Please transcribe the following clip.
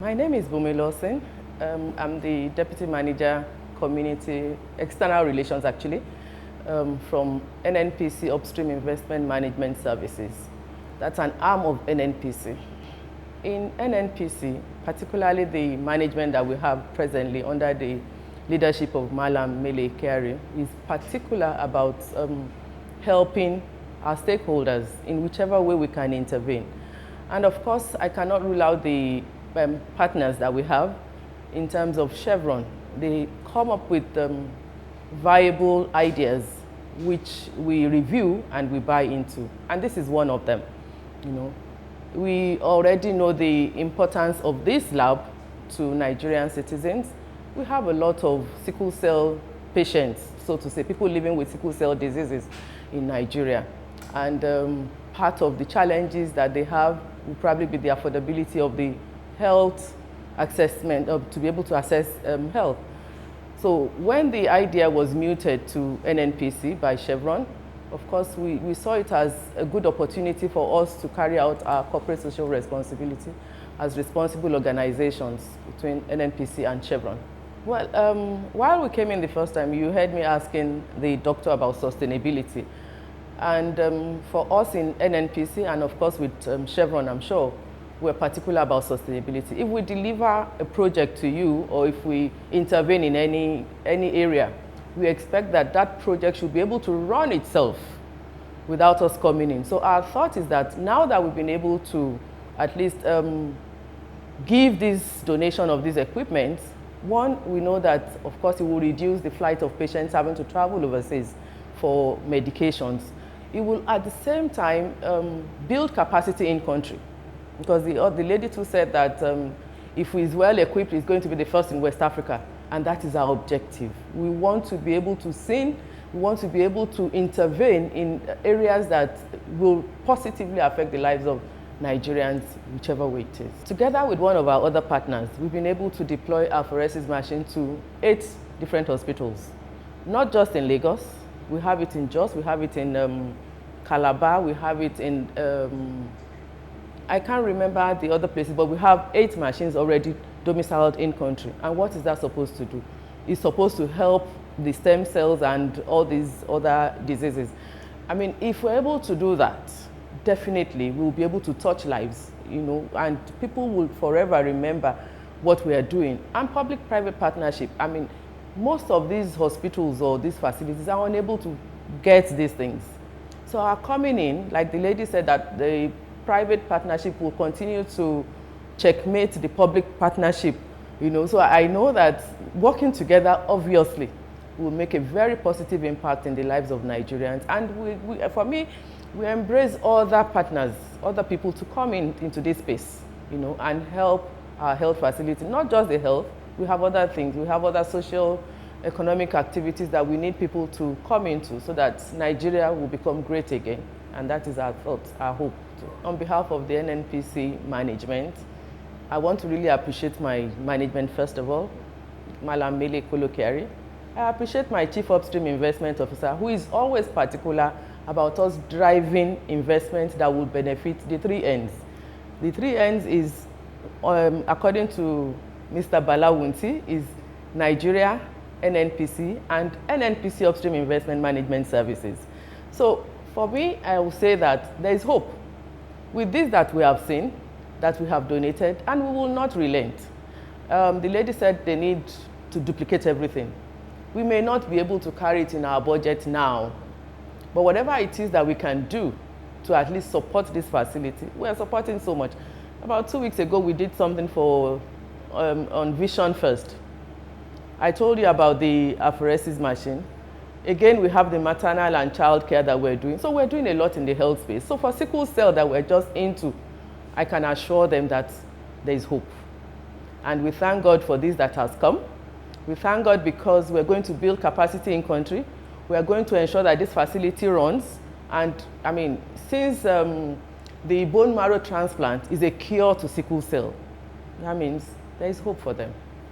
My name is Lawson. I'm the Deputy Manager, Community External Relations, actually, from NNPC Upstream Investment Management Services. That's an arm of NNPC. In NNPC, particularly the management that we have presently under the leadership of Malam Mele Kyari, is particular about helping our stakeholders in whichever way we can intervene. And of course, I cannot rule out the partners that we have in terms of Chevron. They come up with viable ideas which we review and we buy into, and this is one of them. We already know the importance of this lab to Nigerian citizens. We have a lot of sickle cell patients, so to say, people living with sickle cell diseases in Nigeria, and part of the challenges that they have will probably be the affordability of the health assessment, to be able to assess health. So when the idea was muted to NNPC by Chevron, of course, we saw it as a good opportunity for us to carry out our corporate social responsibility as responsible organizations between NNPC and Chevron. Well, while we came in the first time, you heard me asking the doctor about sustainability. And for us in NNPC, and of course with Chevron, I'm sure, we're particular about sustainability. If we deliver a project to you, or if we intervene in any area, we expect that that project should be able to run itself without us coming in. So our thought is that now that we've been able to at least give this donation of this equipment, one, we know that, of course, it will reduce the flight of patients having to travel overseas for medications. It will, at the same time, build capacity in country. Because the lady too said that if he's well equipped, he's going to be the first in West Africa. And that is our objective. We want to be able to sing, we want to be able to intervene in areas that will positively affect the lives of Nigerians, whichever way it is. Together with one of our other partners, we've been able to deploy our apheresis machine to 8 different hospitals. Not just in Lagos, we have it in Jos, we have it in Calabar, we have it in I can't remember the other places, but we have 8 machines already domiciled in country. And what is that supposed to do? It's supposed to help the stem cells and all these other diseases. I mean, if we're able to do that, definitely we'll be able to touch lives, and people will forever remember what we are doing. And public-private partnership, I mean, most of these hospitals or these facilities are unable to get these things. So our coming in, like the lady said, that the private partnership will continue to checkmate the public partnership, So I know that working together, obviously, will make a very positive impact in the lives of Nigerians. And for me, we embrace other partners, other people to come into this space, and help our health facility. Not just the health, we have other things. We have other social, economic activities that we need people to come into so that Nigeria will become great again. And that is our thought, our hope. On behalf of the NNPC management, I want to really appreciate my management, first of all, Malam Mele Kyari. I appreciate my Chief Upstream Investment Officer, who is always particular about us driving investments that will benefit the 3 ends. The 3 ends is, according to Mr. Balawunti, is Nigeria, NNPC, and NNPC Upstream Investment Management Services. So for me, I will say that there is hope. With this that we have seen, that we have donated, and we will not relent. The lady said they need to duplicate everything. We may not be able to carry it in our budget now, but whatever it is that we can do to at least support this facility, we are supporting so much. About 2 weeks ago, we did something for on Vision First. I told you about the apheresis machine. Again, we have the maternal and child care that we're doing. So we're doing a lot in the health space. So for sickle cell that we're just into, I can assure them that there is hope. And we thank God for this that has come. We thank God because we're going to build capacity in country. We are going to ensure that this facility runs. And I mean, since the bone marrow transplant is a cure to sickle cell, that means there is hope for them.